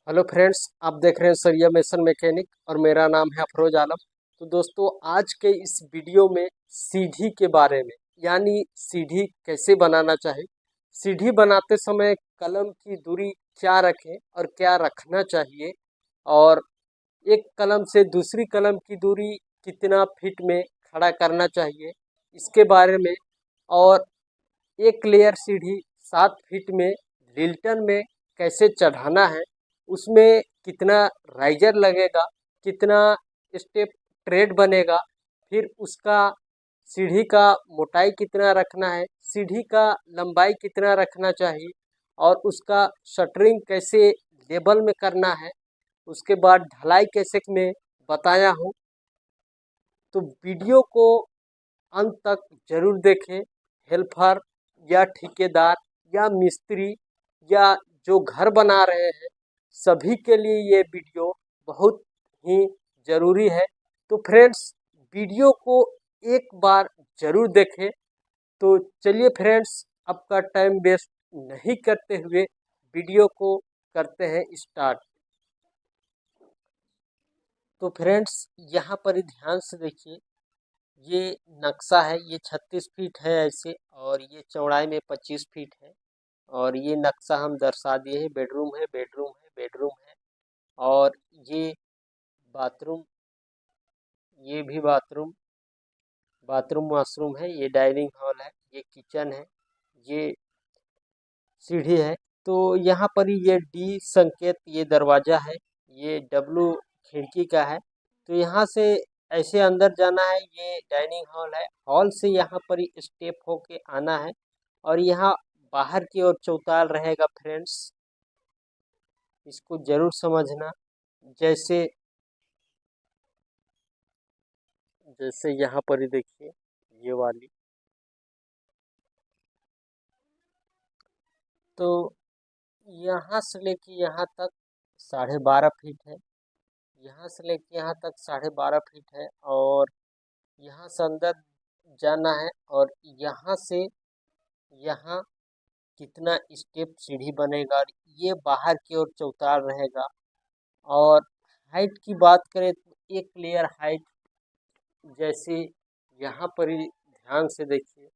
Hello friends, आप देख रहे हैं सरिया मेसन मैकेनिक और मेरा नाम है अफरोज आलम। तो दोस्तों, आज के इस वीडियो में सीढ़ी के बारे में, यानी सीढ़ी कैसे बनाना चाहिए, सीढ़ी बनाते समय कलम की दूरी क्या रखें और क्या रखना चाहिए, और एक कलम से दूसरी कलम की दूरी कितना फीट में खड़ा करना चाहिए, इसके बारे में। और एक लेयर सीढ़ी 7 फीट में लिल्टन में कैसे चढ़ाना है, उसमें कितना राइजर लगेगा, कितना स्टेप ट्रेड बनेगा, फिर उसका सीढ़ी का मोटाई कितना रखना है, सीढ़ी का लंबाई कितना रखना चाहिए, और उसका शटरिंग कैसे लेवल में करना है, उसके बाद ढलाई कैसे में बताया हूँ। तो वीडियो को अंत तक जरूर देखें। हेल्पर या ठेकेदार या मिस्त्री या जो घर बना रहे हैं, सभी के लिए ये वीडियो बहुत ही जरूरी है। तो फ्रेंड्स, वीडियो को एक बार जरूर देखें। तो चलिए फ्रेंड्स, आपका टाइम वेस्ट नहीं करते हुए वीडियो को करते हैं स्टार्ट। तो फ्रेंड्स, यहाँ पर ही ध्यान से देखिए। ये नक्शा है, ये 36 फीट है ऐसे, और ये चौड़ाई में 25 फीट है। और ये नक्शा हम दर्शा दिए हैं। बेडरूम है, बेडरूम है, बेडरूम है। और ये बाथरूम, ये भी बाथरूम, बाथरूम वॉशरूम है। ये डाइनिंग हॉल है, ये किचन है, ये सीढ़ी है। तो यहाँ पर ही ये डी संकेत, ये दरवाजा है, ये डब्लू खिड़की का है। तो यहाँ से ऐसे अंदर जाना है। ये डाइनिंग हॉल है, हॉल से यहाँ पर ही स्टेप होके आना है। और यहाँ बाहर की ओर चौताल रहेगा फ्रेंड्स, इसको जरूर समझना। जैसे जैसे यहाँ पर ही देखिए, ये वाली। तो यहाँ से लेके यहाँ तक 12.5 फीट है, यहाँ से लेके यहाँ तक 12.5 फीट है। और यहाँ से अंदर जाना है, और यहाँ से यहाँ कितना स्टेप सीढ़ी बनेगा, और ये बाहर की ओर चौताल रहेगा। और हाइट की बात करें तो एक लेयर हाइट, जैसे यहाँ पर ही ध्यान से देखिए।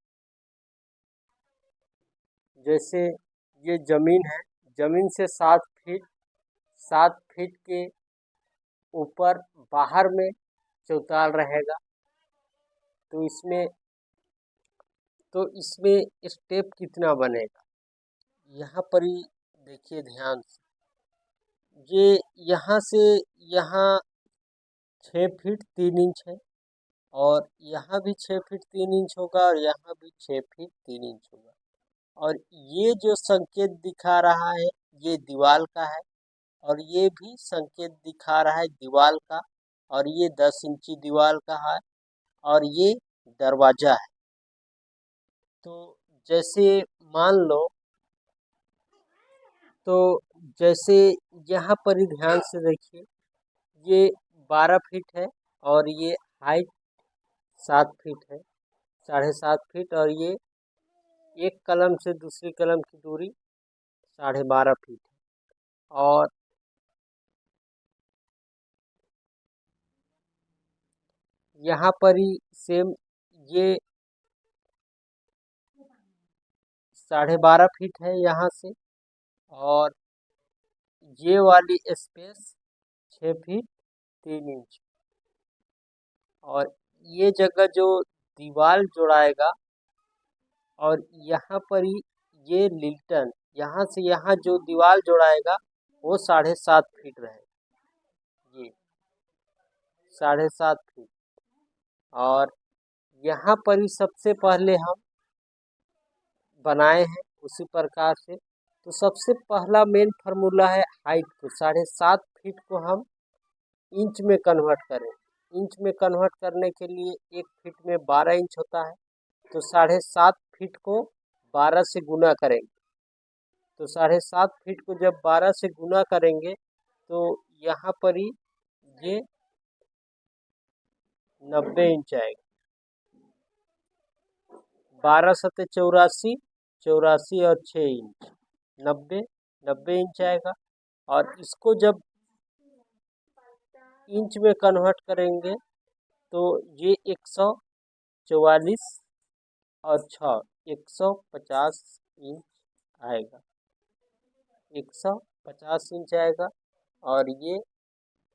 जैसे ये जमीन है, जमीन से 7 फीट, 7 फीट के ऊपर बाहर में चौताल रहेगा। तो इसमें स्टेप कितना बनेगा, यहाँ पर ही देखिए ध्यान से। ये यहाँ से यहाँ 6 फीट 3 इंच है, और यहाँ भी 6 फीट 3 इंच होगा, और यहाँ भी 6 फीट 3 इंच होगा। और ये जो संकेत दिखा रहा है, ये दीवार का है। और ये भी संकेत दिखा रहा है दीवार का। और ये 10 इंची दीवार का है, और ये दरवाजा है। तो जैसे मान लो, तो जैसे यहाँ पर ही ध्यान से देखिए। ये 12 फीट है, और ये हाइट 7 फीट है, 7.5 फीट। और ये एक कलम से दूसरी कलम की दूरी 12.5 फीट है। और यहाँ पर ही सेम, ये 12.5 फीट है यहाँ से। और ये वाली स्पेस 6 फीट 3 इंच। और ये जगह जो दीवार जोड़ाएगा, और यहाँ पर ही ये लिल्टन, यहाँ से यहाँ जो दीवार जोड़ाएगा वो 7.5 फीट रहेगा, ये 7.5 फीट। और यहाँ पर ही सबसे पहले हम बनाए हैं उसी प्रकार से। तो सबसे पहला मेन फार्मूला है हाइट को, 7.5 फीट को हम इंच में कन्वर्ट करें। इंच में कन्वर्ट करने के लिए 1 फीट में 12 इंच होता है। तो 7.5 फीट को 12 से गुना करेंगे। तो 7.5 फीट को जब 12 से गुना करेंगे, तो यहाँ पर ही ये 90 इंच आएगा। 12 सत्ते 84, 84 और 6 इंच, 90, 90 इंच आएगा। और इसको जब इंच में कन्वर्ट करेंगे तो ये 144 और 6 150 इंच आएगा, 150 इंच आएगा और ये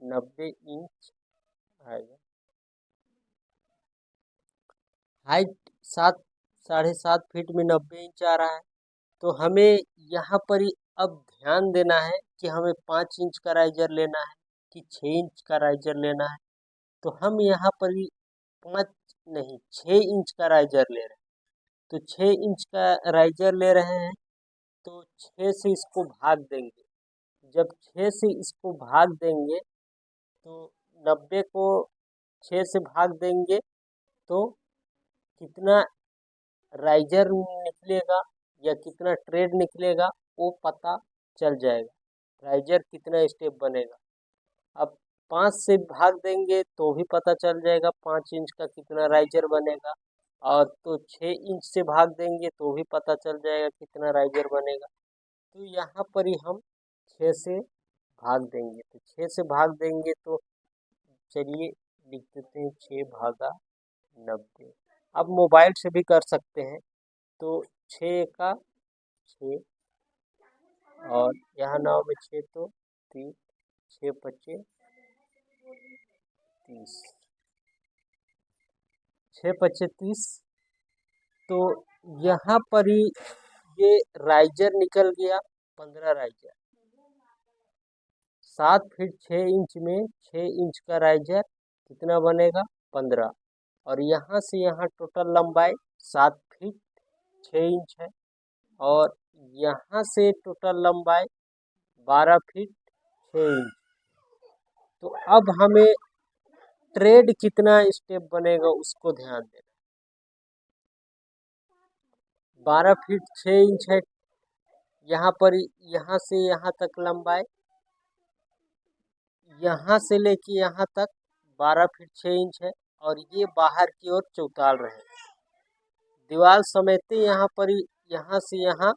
90 इंच आएगा। हाइट 7 साढ़े 7 फीट में 90 इंच आ रहा है। तो हमें यहाँ पर ही अब ध्यान देना है कि हमें 5 इंच का राइजर लेना है कि 6 इंच का राइजर लेना है। तो हम यहाँ पर ही 5 नहीं 6 इंच का राइजर ले रहे हैं। तो 6 इंच का राइजर ले रहे हैं तो 6 से इसको भाग देंगे। जब 6 से इसको भाग देंगे तो 90 को 6 से भाग देंगे तो कितना राइजर निकलेगा या कितना ट्रेड निकलेगा वो पता चल जाएगा। राइजर कितना स्टेप बनेगा। अब 5 से भाग देंगे तो भी पता चल जाएगा 5 इंच का कितना राइजर बनेगा। और तो 6 इंच से भाग देंगे तो भी पता चल जाएगा कितना राइजर बनेगा। तो यहाँ पर ही हम 6 से भाग देंगे। तो 6 से भाग देंगे तो चलिए लिख देते हैं 6 भागा 90। अब मोबाइल से भी कर सकते हैं। तो 6 का 6 और यहाँ 9 में 6 तो 3 6 पच्चे 30 6 पच्चे 30। तो यहाँ पर ही ये राइजर निकल गया 15 राइजर। 7 फीट 6 इंच में 6 इंच का राइजर कितना बनेगा 15। और यहाँ से यहाँ टोटल लंबाई 7 फीट 6 इंच है और यहाँ से टोटल लंबाई 12 फीट 6 इंच। तो अब हमें ट्रेड कितना स्टेप बनेगा उसको ध्यान देना। 12 फीट 6 इंच है यहाँ पर, यहाँ से यहाँ तक लंबाई, यहाँ से लेके यहाँ तक 12 फीट 6 इंच है और ये बाहर की ओर चौताल रहे। दीवार समेटे यहाँ पर यहाँ से यहाँ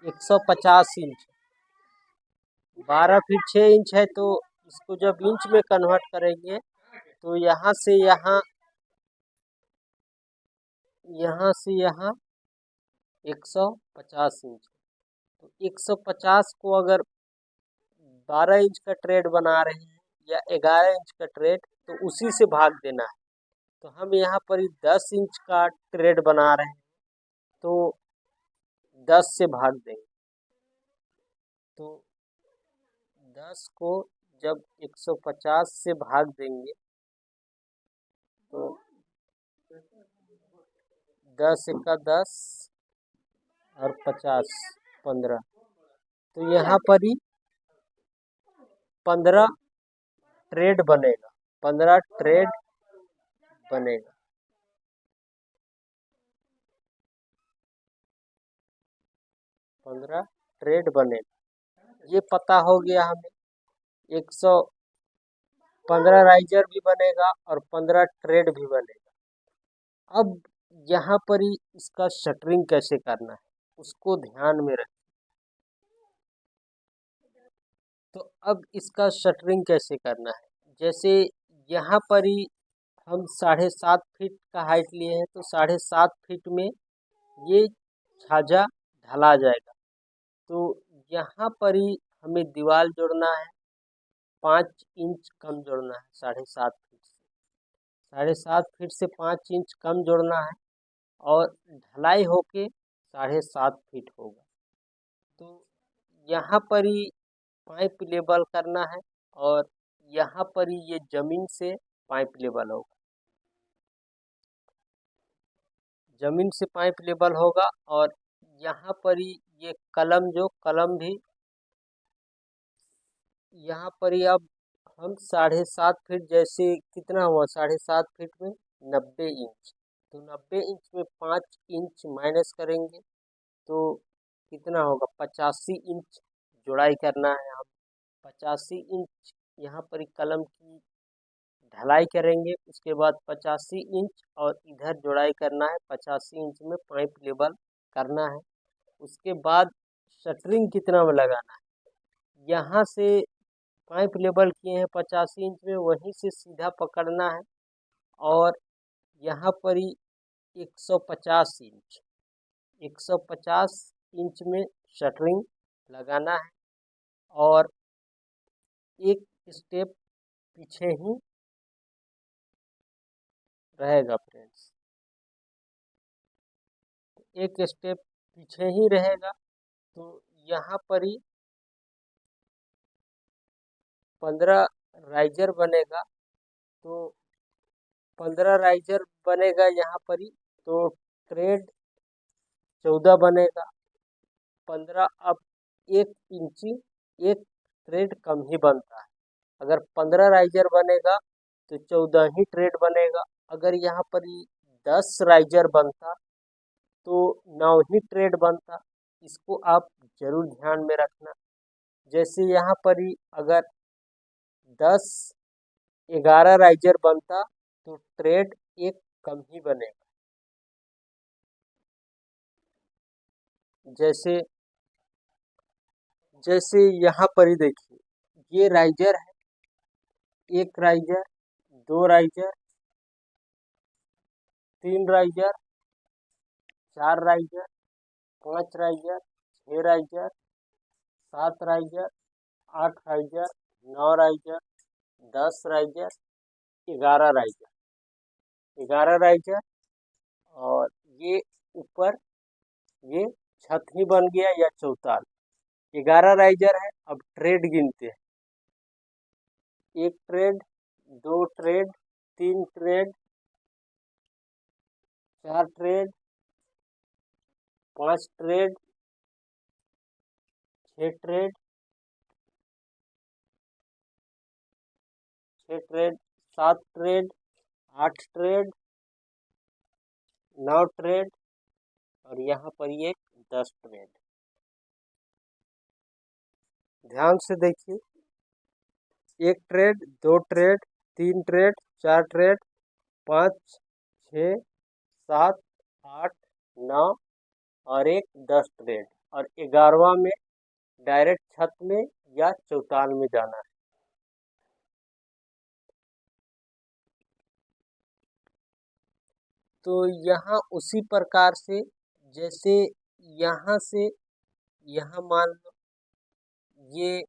150 इंच, 12 फीट 6 इंच है। तो इसको जब इंच में कन्वर्ट करेंगे तो यहाँ से यहाँ 150 इंच। तो 150 को अगर 12 इंच का ट्रेड बना रहे हैं या 11 इंच का ट्रेड तो उसी से भाग देना है। तो हम यहाँ पर 10 इंच का ट्रेड बना रहे हैं तो 10 से भाग देंगे। तो 10 को जब 150 से भाग देंगे तो 10 का 10 और 50 15। तो यहाँ पर ही 15 ट्रेड बनेगा, 15 ट्रेड बनेगा। 15 ट्रेड बनेगा। ये पता हो गया हमें। 115 राइजर भी बनेगा और 15 ट्रेड भी बनेगा। अब यहाँ पर ही इसका शटरिंग कैसे करना है उसको ध्यान में रखें। तो अब इसका शटरिंग कैसे करना है, जैसे यहाँ पर ही हम 7.5 फीट का हाइट लिए हैं तो 7.5 फीट में ये छाजा ढला जाएगा। तो यहाँ पर ही हमें दीवार जोड़ना है, 5 इंच कम जोड़ना है 7.5 फीट से। 7.5 फीट से 5 इंच कम जोड़ना है और ढलाई होके 7.5 फीट होगा। तो यहाँ पर ही पाइप लेवल करना है और यहाँ पर ही ये जमीन से पाइप लेवल होगा, जमीन से पाइप लेवल होगा। और यहाँ पर ही ये कलम भी यहाँ पर ही अब हम 7.5 फीट, जैसे कितना हुआ 7.5 फीट में 90 इंच। तो 90 इंच में 5 इंच माइनस करेंगे तो कितना होगा 85 इंच जुड़ाई करना है। हम 85 इंच यहाँ पर कलम की ढलाई करेंगे, उसके बाद 85 इंच और इधर जुड़ाई करना है, 85 इंच में पाइप लेवल करना है। उसके बाद शटरिंग कितना में लगाना है यहाँ से पाइप लेवल किए हैं 85 इंच में, वहीं से सीधा पकड़ना है और यहाँ पर ही 150 इंच 150 इंच में शटरिंग लगाना है और एक स्टेप पीछे ही रहेगा फ्रेंड्स, एक स्टेप पीछे ही रहेगा। तो यहाँ पर ही 15 राइजर बनेगा। तो 15 राइजर बनेगा यहाँ पर ही, तो ट्रेड 14 बनेगा। 15 अब 1 इंची एक ट्रेड कम ही बनता है। अगर 15 राइजर बनेगा तो 14 ही ट्रेड बनेगा। अगर यहाँ पर ही 10 राइजर बनता तो 9 ही ट्रेड बनता। इसको आप जरूर ध्यान में रखना। जैसे यहाँ पर ही अगर 10 11 राइजर बनता तो ट्रेड एक कम ही बनेगा। जैसे जैसे यहाँ पर ही देखिए, ये राइजर है, एक राइजर, दो राइजर, तीन राइजर, चार राइजर, पांच राइजर, छह राइजर, सात राइजर, आठ राइजर, नौ राइजर, 10 राइजर, 11 राइजर और ये ऊपर ये छत ही बन गया या चौताल। 11 राइजर है। अब ट्रेड गिनते हैं, एक ट्रेड, दो ट्रेड, तीन ट्रेड, चार ट्रेड, पांच ट्रेड, छह ट्रेड, सात ट्रेड, आठ ट्रेड, नौ ट्रेड और यहाँ पर एक 10 ट्रेड। ध्यान से देखिए, एक ट्रेड, दो ट्रेड, तीन ट्रेड, चार ट्रेड, पाँच, छ, सात, आठ, नौ और एक 10 ट्रेड और 11वां में डायरेक्ट छत में या चौताल में जाना है। तो यहाँ उसी प्रकार से, जैसे यहाँ से यहाँ मान लो ये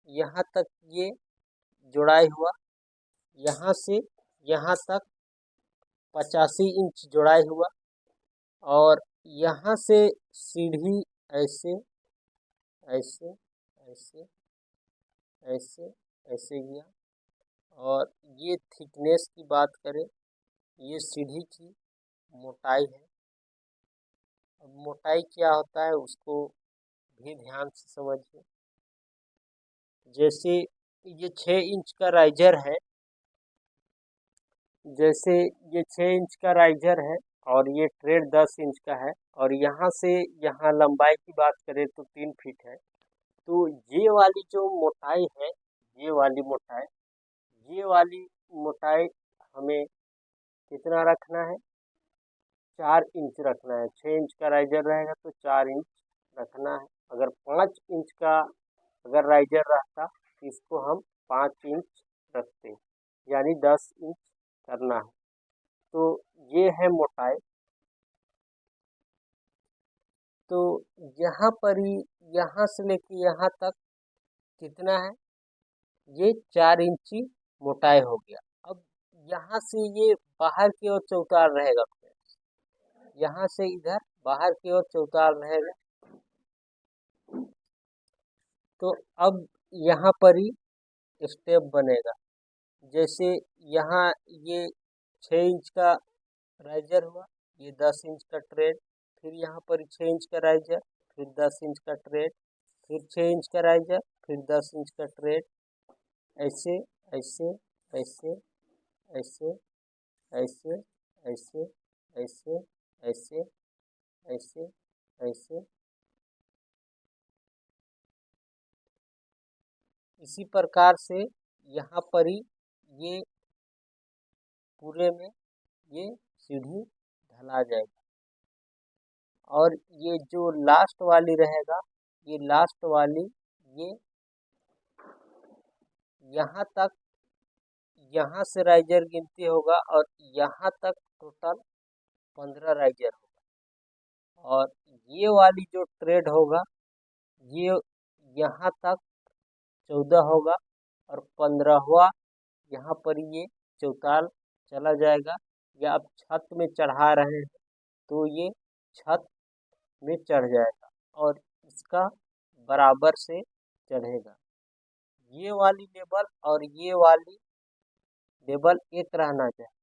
यहाँ तक ये जुड़ाई हुआ, यहाँ से यहाँ तक 85 इंच जुड़ाई हुआ और यहाँ से सीढ़ी ऐसे ऐसे ऐसे ऐसे ऐसे गया। और ये थिकनेस की बात करें, ये सीढ़ी की मोटाई है। अब मोटाई क्या होता है उसको भी ध्यान से समझिए। जैसे ये 6 इंच का राइजर है, जैसे ये 6 इंच का राइजर है और ये ट्रेड 10 इंच का है और यहाँ से यहाँ लंबाई की बात करें तो 3 फीट है। तो ये वाली जो मोटाई है, ये वाली मोटाई, ये वाली मोटाई हमें कितना रखना है? 4 इंच रखना है। 6 इंच का राइजर रहेगा तो 4 इंच रखना है। अगर 5 इंच का अगर राइजर रहता तो इसको हम 5 इंच रखते, यानी 10 इंच करना है। तो ये है मोटाई। तो यहाँ पर ही यहाँ से लेके यहाँ तक कितना है? ये 4 इंची मोटाई हो गया। अब यहाँ से ये बाहर की ओर चौताल रहेगा, यहाँ से इधर बाहर की ओर चौताल रहेगा। तो अब यहाँ पर ही स्टेप बनेगा। जैसे यहाँ ये 6 इंच का राइजर हुआ, ये 10 इंच का ट्रेड, फिर यहाँ पर 6 इंच का राइजर, फिर 10 इंच का ट्रेड, फिर 6 इंच का राइजर, फिर 10 इंच का ट्रेड, ऐसे ऐसे ऐसे ऐसे ऐसे ऐसे ऐसे ऐसे ऐसे ऐसे। इसी प्रकार से यहाँ पर ही ये पूरे में ये सीढ़ी ढला जाएगा और ये जो लास्ट वाली रहेगा ये लास्ट वाली, ये यहाँ तक, यहाँ से राइजर गिनती होगा और यहाँ तक टोटल 15 राइजर होगा। और ये वाली जो ट्रेड होगा, ये यहाँ तक 14 होगा और 15वां यहाँ पर ये चौताल चला जाएगा। या आप छत में चढ़ा रहे हैं तो ये छत में चढ़ जाएगा और इसका बराबर से चढ़ेगा। ये वाली लेवल और ये वाली लेवल एक रहना चाहिए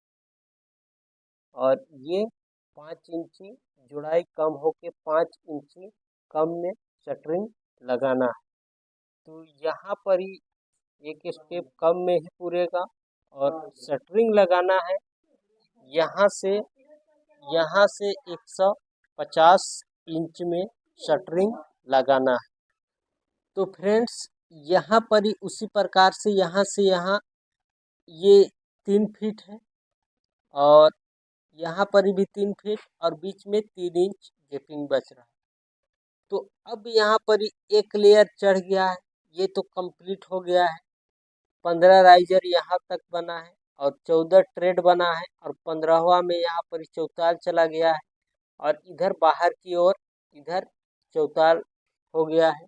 और ये 5 इंची जुड़ाई कम होके 5 इंची कम में शटरिंग लगाना है। तो यहाँ पर ही एक स्टेप कम में ही पूरेगा और शटरिंग लगाना है यहाँ से 150 इंच में शटरिंग लगाना है। तो फ्रेंड्स यहाँ पर ही उसी प्रकार से यहाँ से यहाँ ये 3 फीट है और यहाँ पर भी 3 फीट और बीच में 3 इंच गैपिंग बच रहा है। तो अब यहाँ पर एक लेयर चढ़ गया है, ये तो कंप्लीट हो गया है। 15 राइजर यहाँ तक बना है और 14 ट्रेड बना है और 15वां में यहाँ पर चौताल चला गया है और इधर बाहर की ओर इधर चौताल हो गया है।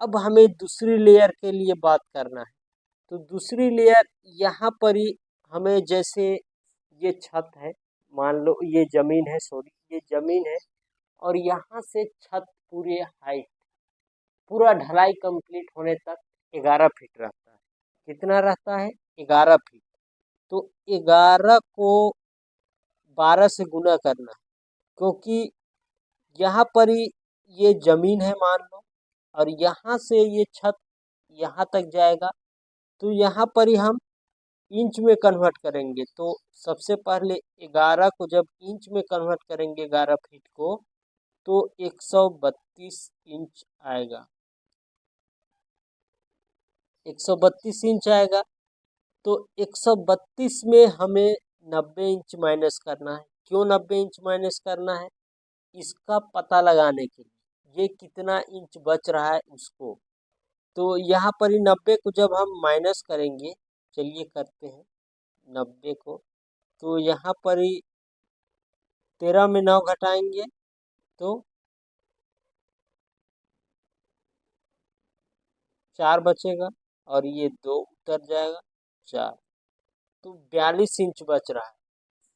अब हमें दूसरी लेयर के लिए बात करना है। तो दूसरी लेयर यहाँ पर ही हमें, जैसे ये छत है, मान लो ये जमीन है, सॉरी ये जमीन है और यहाँ से छत पूरे हाइट, पूरा ढलाई कंप्लीट होने तक 11 फीट रहता है। कितना रहता है? 11 फीट। तो 11 को 12 से गुना करना है क्योंकि यहाँ पर ही ये जमीन है मान लो और यहाँ से ये छत यहाँ तक जाएगा। तो यहाँ पर ही हम इंच में कन्वर्ट करेंगे। तो सबसे पहले 11 को जब इंच में कन्वर्ट करेंगे 11 फीट को, तो 132 इंच आएगा। 132 इंच आएगा। तो 132 में हमें 90 इंच माइनस करना है। क्यों 90 इंच माइनस करना है? इसका पता लगाने के लिए, ये कितना इंच बच रहा है उसको। तो यहाँ पर ही 90 को जब हम माइनस करेंगे, चलिए करते हैं 90 को। तो यहाँ पर ही 13 में 9 घटाएंगे तो 4 बचेगा और ये 2 उतर जाएगा 4, तो 42 इंच बच रहा है।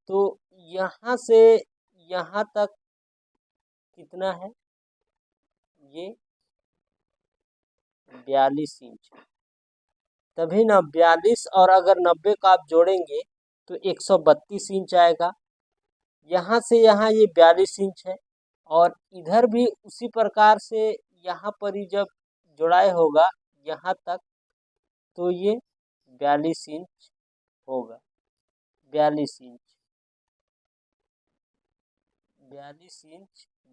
तो यहाँ से यहाँ तक कितना है? ये 42 इंच। तभी ना 42 और अगर 90 का आप जोड़ेंगे तो 132 इंच आएगा। यहाँ से यहाँ ये 42 इंच है और इधर भी उसी प्रकार से यहाँ पर ही जब जुड़ाई होगा यहाँ तक, तो ये 42 इंच होगा। 42 इंच,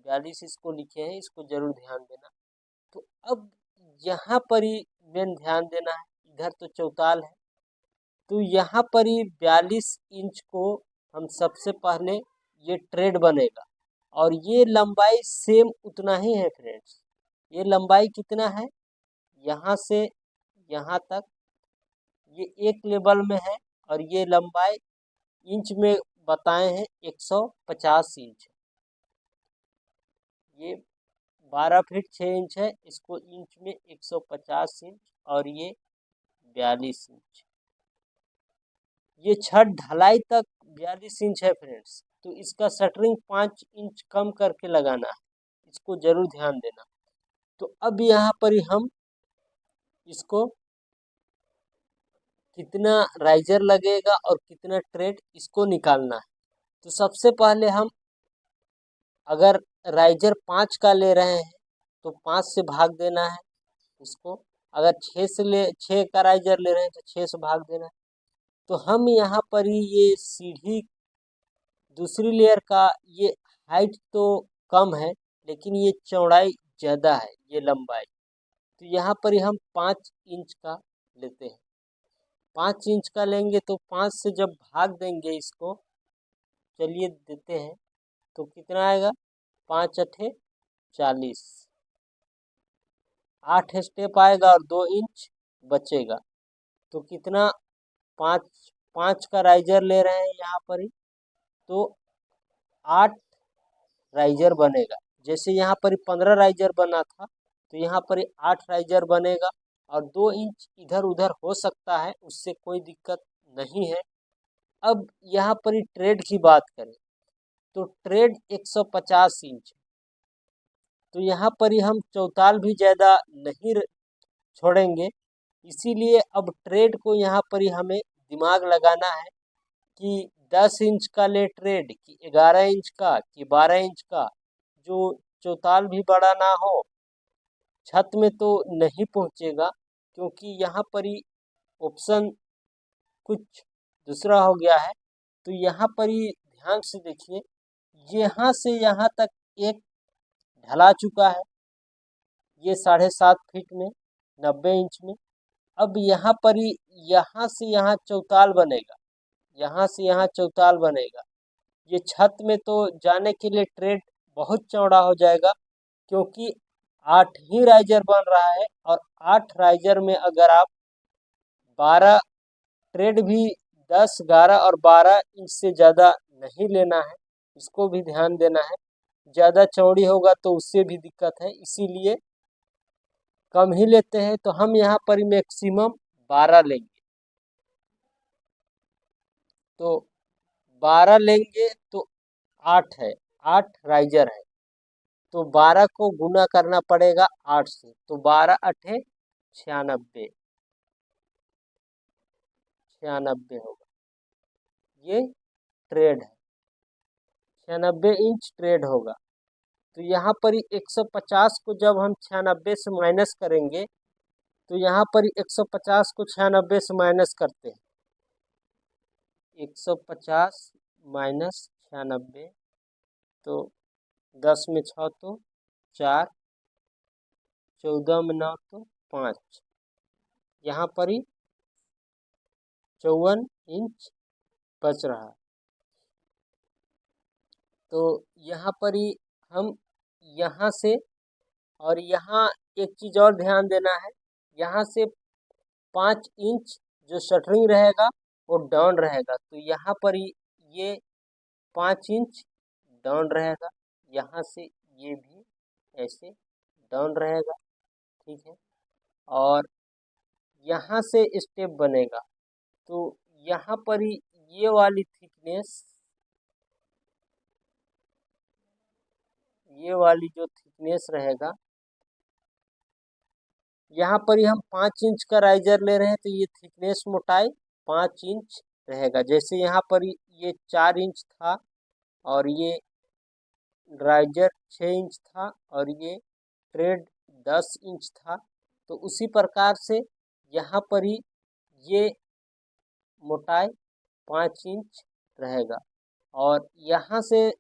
42 इसको लिखे हैं, इसको जरूर ध्यान देना। तो अब यहाँ पर ही मेन ध्यान देना है, इधर तो चौताल है। तो यहाँ पर ही 42 इंच को हम सबसे पहले, ये ट्रेड बनेगा और ये लंबाई सेम उतना ही है फ्रेंड्स। ये लंबाई कितना है? यहाँ से यहाँ तक ये एक लेवल में है और ये लंबाई इंच में बताए हैं 150 इंच। ये 12 फीट 6 इंच है, इसको इंच में 150 इंच और ये 42 इंच। ये छत ढलाई तक 42 इंच है फ्रेंड्स। तो इसका शटरिंग 5 इंच कम करके लगाना है, इसको जरूर ध्यान देना। तो अब यहाँ पर ही हम इसको कितना राइजर लगेगा और कितना ट्रेड, इसको निकालना है। तो सबसे पहले हम, अगर राइजर 5 का ले रहे हैं तो 5 से भाग देना है इसको। अगर 6 का राइजर ले रहे हैं तो 6 से भाग देना है। तो हम यहाँ पर ही ये सीढ़ी दूसरी लेयर का, ये हाइट तो कम है लेकिन ये चौड़ाई ज़्यादा है, ये लंबाई। तो यहाँ पर ही हम 5 इंच का लेते हैं। 5 इंच का लेंगे तो 5 से जब भाग देंगे इसको, चलिए देते हैं, तो कितना आएगा? 5 अठे 40। 8 स्टेप आएगा और 2 इंच बचेगा। तो कितना, 5 का राइजर ले रहे हैं यहाँ पर ही, तो 8 राइजर बनेगा। जैसे यहाँ पर 15 राइजर बना था, तो यहाँ पर 8 राइजर बनेगा और 2 इंच इधर उधर हो सकता है, उससे कोई दिक्कत नहीं है। अब यहाँ पर ट्रेड की बात करें तो ट्रेड 150 इंच, तो यहाँ पर हम चौताल भी ज़्यादा नहीं छोड़ेंगे। इसीलिए अब ट्रेड को यहाँ पर हमें दिमाग लगाना है कि 10 इंच का ले ट्रेड कि 11 इंच का कि 12 इंच का, जो चौताल भी बड़ा ना हो, छत में तो नहीं पहुँचेगा, क्योंकि यहाँ पर ही ऑप्शन कुछ दूसरा हो गया है। तो यहाँ पर ही ध्यान से देखिए, यहाँ से यहाँ तक एक ढला चुका है, ये 7.5 फीट में 90 इंच में। अब यहाँ पर ही यहाँ से यहाँ चौताल बनेगा, यहाँ से यहाँ चौताल बनेगा। ये छत में तो जाने के लिए ट्रेड बहुत चौड़ा हो जाएगा, क्योंकि 8 ही राइजर बन रहा है और 8 राइजर में अगर आप 12 ट्रेड भी 10, 11 और 12 इंच से ज़्यादा नहीं लेना है, इसको भी ध्यान देना है। ज़्यादा चौड़ी होगा तो उससे भी दिक्कत है, इसीलिए कम ही लेते हैं। तो हम यहाँ पर मैक्सिमम 12 लेंगे। तो 12 लेंगे तो 8 है, 8 राइजर है, तो 12 को गुना करना पड़ेगा 8 से, तो 12 अठे 96, 96 होगा। ये ट्रेड है, 96 इंच ट्रेड होगा। तो यहाँ पर 150 को जब हम 96 से माइनस करेंगे, तो यहाँ पर 150 को 96 से माइनस करते हैं, 150 माइनस 96, तो 10 में 6 तो 4, 14 में 9 तो 5, यहाँ पर ही 54 इंच बच रहा है। तो यहाँ पर ही हम यहाँ से, और यहाँ एक चीज़ और ध्यान देना है, यहाँ से 5 इंच जो शटरिंग रहेगा वो डाउन रहेगा। तो यहाँ पर ही ये 5 इंच डाउन रहेगा, यहाँ से ये भी ऐसे डाउन रहेगा, ठीक है। और यहाँ से स्टेप बनेगा, तो यहाँ पर ही ये वाली थिकनेस, ये वाली जो थिकनेस रहेगा, यहाँ पर ही हम 5 इंच का राइजर ले रहे हैं, तो ये थिकनेस मोटाई 5 इंच रहेगा। जैसे यहाँ पर ये 4 इंच था और ये राइजर 6 इंच था और ये ट्रेड 10 इंच था, तो उसी प्रकार से यहाँ पर ही ये मोटाई 5 इंच रहेगा। और यहाँ से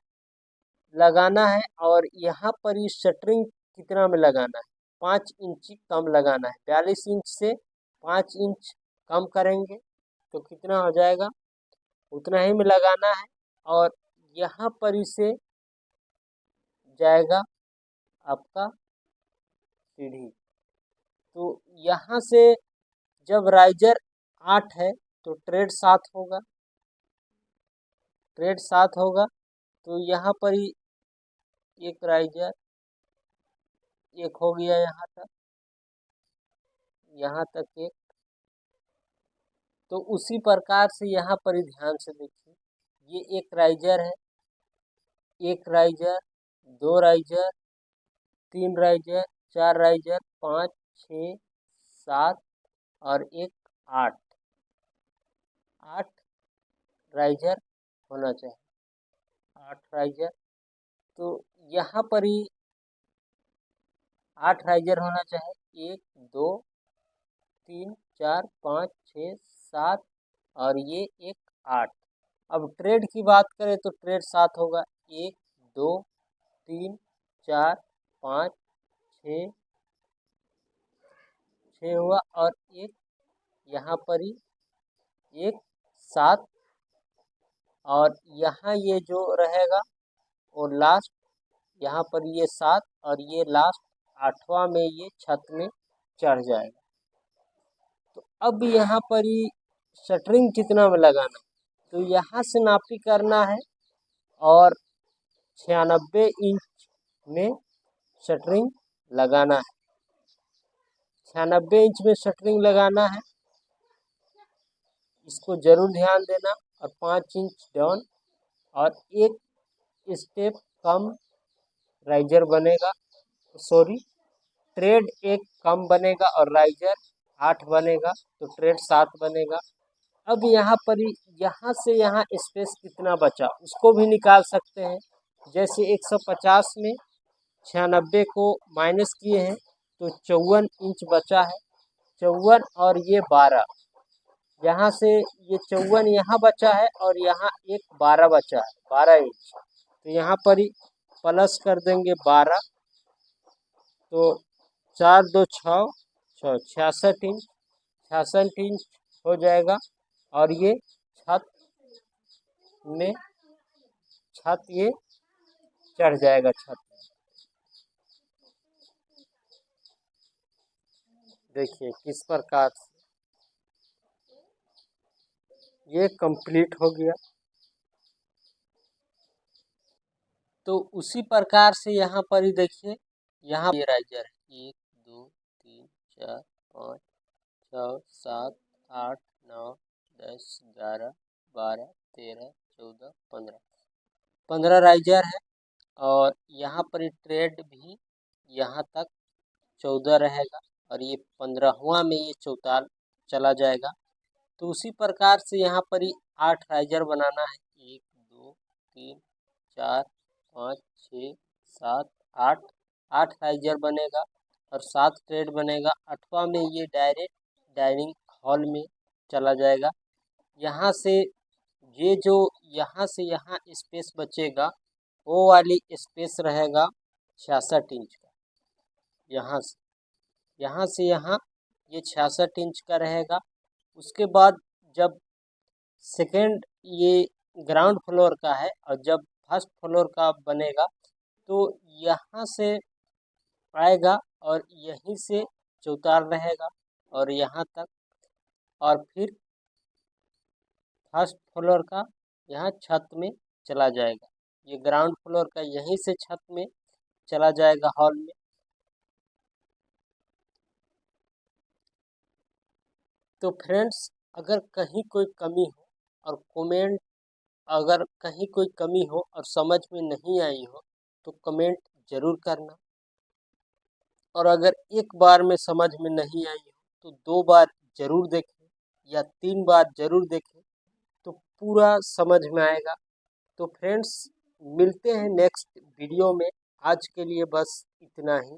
लगाना है, और यहाँ पर ही शटरिंग कितना में लगाना है, 5 इंच कम लगाना है। 42 इंच से 5 इंच कम करेंगे तो कितना हो जाएगा, उतना ही में लगाना है। और यहाँ पर इसे जाएगा आपका सीढ़ी। तो यहाँ से जब राइजर 8 है तो ट्रेड 7 होगा, ट्रेड 7 होगा। तो यहाँ पर ही एक राइजर, एक हो गया यहाँ तक एक। तो उसी प्रकार से यहाँ पर ही ध्यान से देखिए, ये एक राइजर है, एक राइजर, 2 राइजर, 3 राइजर, 4 राइजर, 5, 6, 7 और एक 8, 8 राइजर होना चाहिए, 8 राइजर। तो यहाँ पर ही 8 राइजर होना चाहिए, 1, 2, 3, 4, 5, 6, 7 और ये एक 8। अब ट्रेड की बात करें तो ट्रेड 7 होगा, 1, 2, 3, 4, 5, 6, 6 हुआ और एक यहाँ पर ही एक 7, और यहाँ ये जो रहेगा और लास्ट यहाँ पर ये 7 और ये लास्ट 8वां में ये छत में चढ़ जाएगा। तो अब यहाँ पर ही शटरिंग कितना में लगाना, तो यहाँ से नापी करना है और 96 इंच में शटरिंग लगाना है। 96 इंच में शटरिंग लगाना है, इसको जरूर ध्यान देना। और 5 इंच डाउन और एक स्टेप कम राइजर बनेगा, सॉरी ट्रेड एक कम बनेगा और राइजर 8 बनेगा, तो ट्रेड 7 बनेगा। अब यहाँ पर यहाँ से यहाँ स्पेस कितना बचा उसको भी निकाल सकते हैं। जैसे 150 में 96 को माइनस किए हैं तो 54 इंच बचा है। 54 और ये 12, यहाँ से ये 54 यहाँ बचा है और यहाँ एक 12 बचा है, 12 इंच। तो यहाँ पर ही प्लस कर देंगे 12, तो 4 2 6 6 66 इंच, 66 इंच हो जाएगा। और ये छत में ये चढ़ जाएगा छत में। देखिए किस प्रकार से ये कंप्लीट हो गया। तो उसी प्रकार से यहाँ पर ही देखिए, यहाँ ये राइजर है 1 2 3 4 5 6 7 8 9 10 11 12 13 14 15 15 राइजर है। और यहाँ पर ट्रेड भी यहाँ तक 14 रहेगा और ये 15वां में ये चौताल चला जाएगा। तो उसी प्रकार से यहाँ पर ही 8 राइजर बनाना है, 1 2 3 4 5 6 7 8, 8 राइजर बनेगा और 7 ट्रेड बनेगा। 8वां में ये डायरेक्ट डाइनिंग हॉल में चला जाएगा। यहाँ से ये जो यहाँ से यहाँ स्पेस बचेगा वो वाली स्पेस रहेगा 66 इंच का। यहाँ से यहाँ ये 66 इंच का रहेगा। उसके बाद जब सेकेंड ये ग्राउंड फ्लोर का है और जब फर्स्ट फ्लोर का बनेगा तो यहाँ से आएगा और यहीं से चौताल रहेगा और यहाँ तक, और फिर फर्स्ट फ्लोर का यहाँ छत में चला जाएगा। ये ग्राउंड फ्लोर का यहीं से छत में चला जाएगा हॉल में। तो फ्रेंड्स, अगर कहीं कोई कमी हो और कमेंट, अगर कहीं कोई कमी हो और समझ में नहीं आई हो तो कमेंट जरूर करना। और अगर एक बार में समझ में नहीं आई हो तो 2 बार जरूर देखें या 3 बार जरूर देखें, तो पूरा समझ में आएगा। तो फ्रेंड्स, मिलते हैं नेक्स्ट वीडियो में। आज के लिए बस इतना ही।